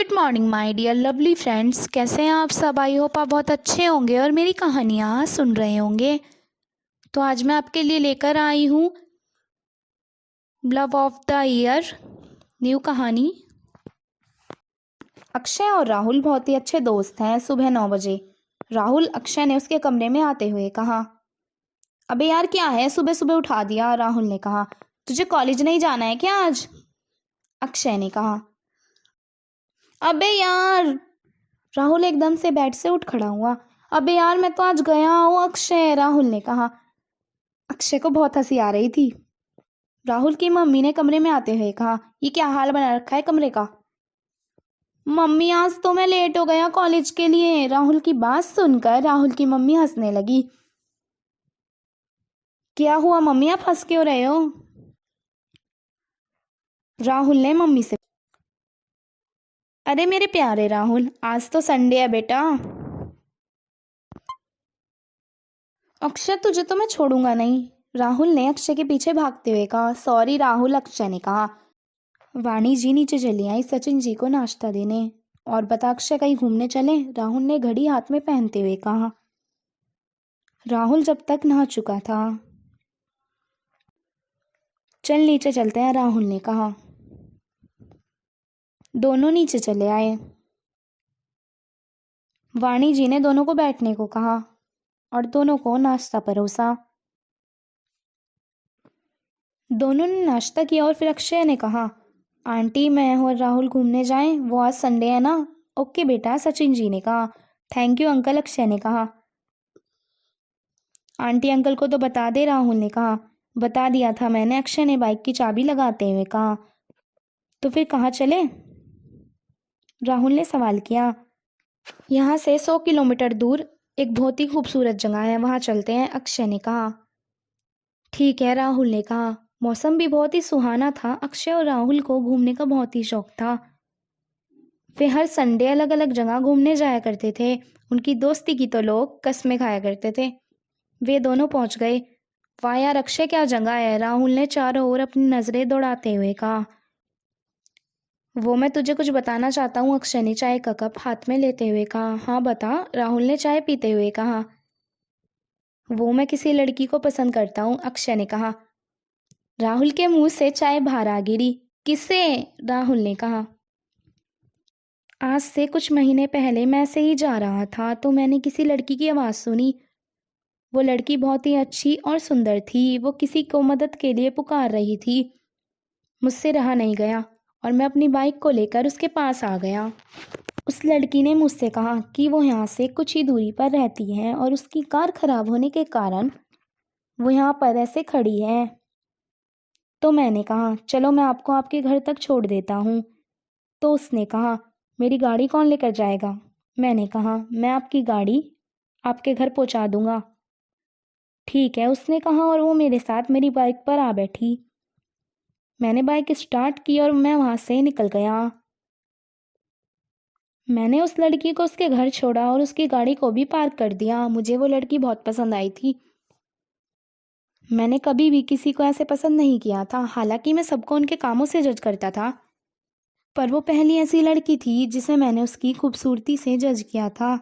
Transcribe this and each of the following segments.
Good morning my dear lovely friends, कैसे हैं आप सब। आई होप आप बहुत अच्छे होंगे और मेरी कहानियाँ सुन रहे होंगे। तो आज मैं आपके लिए लेकर आई हूँ love of the year new कहानी। अक्षय और राहुल बहुत ही अच्छे दोस्त हैं। सुबह 9 बजे राहुल अक्षय ने उसके कमरे में आते हुए कहा, अबे यार क्या है, सुबह सुबह उठा दिया। राहुल ने कहा, तुझे कॉलेज नहीं जाना है क्या आज। अक्षय ने कहा, अबे यार। राहुल एकदम से बेड से उठ खड़ा हुआ। अबे यार मैं तो आज गया हूँ अक्षय, राहुल ने कहा। अक्षय को बहुत हंसी आ रही थी। राहुल की मम्मी ने कमरे में आते हुए कहा, ये क्या हाल बना रखा है कमरे का। मम्मी आज तो मैं लेट हो गया कॉलेज के लिए। राहुल की बात सुनकर राहुल की मम्मी हंसने लगी। क्या हुआ मम्मी, आप हंस क्यों रहे हो। राहुल ने मम्मी से, अरे मेरे प्यारे राहुल, आज तो संडे है बेटा। अक्षय तुझे तो मैं छोड़ूंगा नहीं, राहुल ने अक्षय के पीछे भागते हुए कहा। सॉरी राहुल, अक्षय ने कहा। वाणी जी नीचे चली आई सचिन जी को नाश्ता देने। और बता अक्षय, कहीं घूमने चले, राहुल ने घड़ी हाथ में पहनते हुए कहा। राहुल जब तक नहा चुका था। चल नीचे चलते हैं, राहुल ने कहा। दोनों नीचे चले आए। वाणी जी ने दोनों को बैठने को कहा और दोनों को नाश्ता परोसा। दोनों ने नाश्ता किया और फिर अक्षय ने कहा, आंटी मैं और राहुल घूमने जाएं, वो आज संडे है ना। ओके बेटा, सचिन जी ने कहा। थैंक यू अंकल, अक्षय ने कहा। आंटी अंकल को तो बता दे, राहुल ने कहा। बता दिया था मैंने, अक्षय ने बाइक की चाबी लगाते हुए कहा। तो फिर कहाँ चले, राहुल ने सवाल किया। यहाँ से 100 किलोमीटर दूर एक बहुत ही खूबसूरत जगह है, वहाँ चलते हैं, अक्षय ने कहा। ठीक है, राहुल ने कहा। मौसम भी बहुत ही सुहाना था। अक्षय और राहुल को घूमने का बहुत ही शौक था। वे हर संडे अलग अलग जगह घूमने जाया करते थे। उनकी दोस्ती की तो लोग कस्में खाया करते थे। वे दोनों पहुंच गए। वाह यार अक्षय, क्या जगह है, राहुल ने चारों ओर अपनी नजरें दौड़ाते हुए कहा। वो मैं तुझे कुछ बताना चाहता हूँ, अक्षय ने चाय का कप हाथ में लेते हुए कहा। हाँ बता, राहुल ने चाय पीते हुए कहा। वो मैं किसी लड़की को पसंद करता हूँ, अक्षय ने कहा। राहुल के मुंह से चाय बाहर आ गिरी। किसे, राहुल ने कहा। आज से कुछ महीने पहले मैं ऐसे ही जा रहा था तो मैंने किसी लड़की की आवाज़ सुनी। वो लड़की बहुत ही अच्छी और सुंदर थी। वो किसी को मदद के लिए पुकार रही थी। मुझसे रहा नहीं गया और मैं अपनी बाइक को लेकर उसके पास आ गया। उस लड़की ने मुझसे कहा कि वो यहाँ से कुछ ही दूरी पर रहती है और उसकी कार खराब होने के कारण वो यहाँ पर ऐसे खड़ी है। तो मैंने कहा, चलो मैं आपको आपके घर तक छोड़ देता हूँ। तो उसने कहा, मेरी गाड़ी कौन लेकर जाएगा। मैंने कहा, मैं आपकी गाड़ी आपके घर पहुँचा दूंगा। ठीक है, उसने कहा और वो मेरे साथ मेरी बाइक पर आ बैठी। मैंने बाइक स्टार्ट की और मैं वहाँ से निकल गया। मैंने उस लड़की को उसके घर छोड़ा और उसकी गाड़ी को भी पार्क कर दिया। मुझे वो लड़की बहुत पसंद आई थी। मैंने कभी भी किसी को ऐसे पसंद नहीं किया था। हालांकि मैं सबको उनके कामों से जज करता था, पर वो पहली ऐसी लड़की थी जिसे मैंने उसकी खूबसूरती से जज किया था।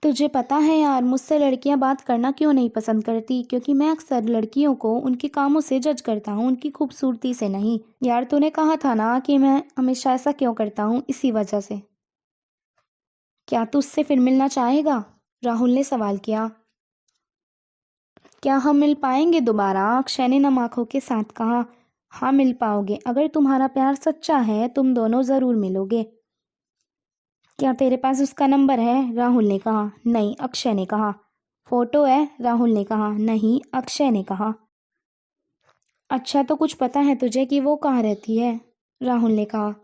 तुझे पता है यार, मुझसे लड़कियां बात करना क्यों नहीं पसंद करती, क्योंकि मैं अक्सर लड़कियों को उनके कामों से जज करता हूँ, उनकी खूबसूरती से नहीं। यार तूने कहा था ना कि मैं हमेशा ऐसा क्यों करता हूँ, इसी वजह से। क्या तू उससे फिर मिलना चाहेगा, राहुल ने सवाल किया। क्या हम मिल पाएंगे दोबारा, अक्षय ने नम आंखों के साथ कहा। हाँ मिल पाओगे, अगर तुम्हारा प्यार सच्चा है तुम दोनों जरूर मिलोगे। क्या तेरे पास उसका नंबर है, राहुल ने कहा। नहीं, अक्षय ने कहा। फोटो है, राहुल ने कहा। नहीं, अक्षय ने कहा। अच्छा तो कुछ पता है तुझे कि वो कहाँ रहती है, राहुल ने कहा।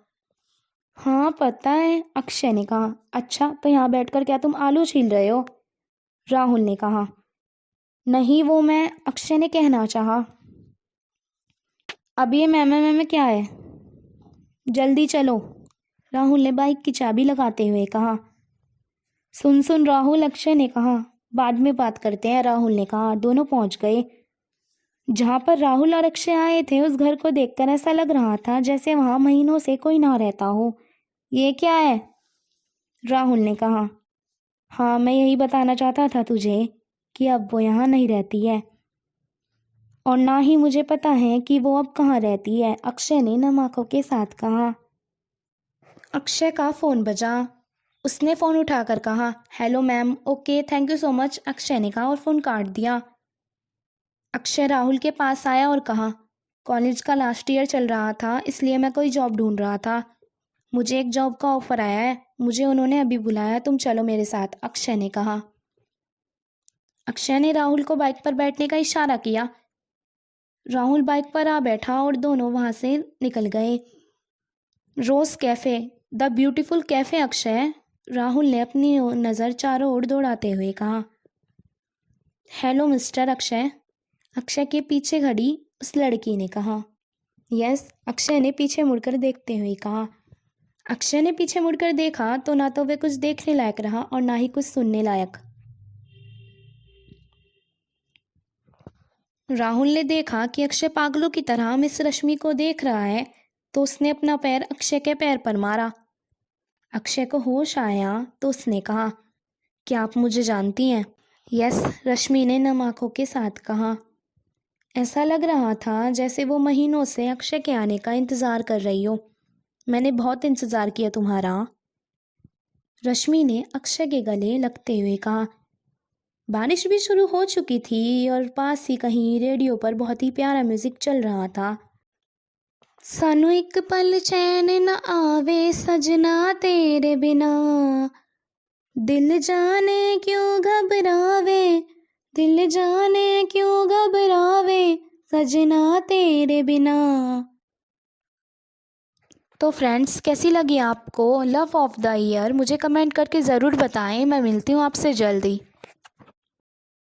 हाँ पता है, अक्षय ने कहा। अच्छा तो यहाँ बैठकर क्या तुम आलू छील रहे हो, राहुल ने कहा। नहीं, वो मैं, अक्षय ने कहना चाहा। अब ये मैं क्या है, जल्दी चलो, राहुल ने बाइक की चाबी लगाते हुए कहा। सुन सुन राहुल, अक्षय ने कहा। बाद में बात करते हैं, राहुल ने कहा। दोनों पहुंच गए। जहाँ पर राहुल और अक्षय आए थे उस घर को देखकर ऐसा लग रहा था जैसे वहाँ महीनों से कोई ना रहता हो। ये क्या है? राहुल ने कहा। हाँ, मैं यही बताना चाहता था तुझे कि अब वो यहाँ नहीं रहती है और ना ही मुझे पता है कि वो अब कहाँ रहती है, अक्षय ने नम आंखों के साथ कहा। अक्षय का फ़ोन बजा। उसने फ़ोन उठाकर कहा, hello ma'am. Okay, thank you so much, Akshay ने कहा और फ़ोन काट दिया। अक्षय राहुल के पास आया और कहा, कॉलेज का लास्ट ईयर चल रहा था इसलिए मैं कोई जॉब ढूंढ रहा था। मुझे एक जॉब का ऑफ़र आया है, मुझे उन्होंने अभी बुलाया, तुम चलो मेरे साथ, अक्षय ने कहा। अक्षय ने राहुल को बाइक पर बैठने का इशारा किया। राहुल बाइक पर आ बैठा और दोनों वहाँ से निकल गए। Rose cafe, the beautiful cafe Akshay, Rahul ने अपनी नज़र चारों ओर दौड़ाते हुए कहा। हेलो मिस्टर अक्षय, अक्षय के पीछे खड़ी उस लड़की ने कहा। यस, अक्षय ने पीछे मुड़कर देखते हुए कहा। अक्षय ने पीछे मुड़कर देखा तो ना तो वे कुछ देखने लायक रहा और ना ही कुछ सुनने लायक। राहुल ने देखा कि अक्षय पागलों की तरह मिस रश्मि को देख रहा है तो उसने अपना पैर अक्षय के पैर पर मारा। अक्षय को होश आया तो उसने कहा, क्या आप मुझे जानती हैं? यस, रश्मि ने नम आंखों के साथ कहा। ऐसा लग रहा था जैसे वो महीनों से अक्षय के आने का इंतज़ार कर रही हो। मैंने बहुत इंतज़ार किया तुम्हारा, रश्मि ने अक्षय के गले लगते हुए कहा। बारिश भी शुरू हो चुकी थी और पास ही कहीं रेडियो पर बहुत ही प्यारा म्यूज़िक चल रहा था। सानू एक पल चैन न आवे सजना तेरे बिना, दिल जाने क्यों घबरावे, दिल जाने क्यों घबरावे सजना तेरे बिना। तो फ्रेंड्स, कैसी लगी आपको लव ऑफ द ईयर? मुझे कमेंट करके ज़रूर बताएं। मैं मिलती हूँ आपसे जल्दी।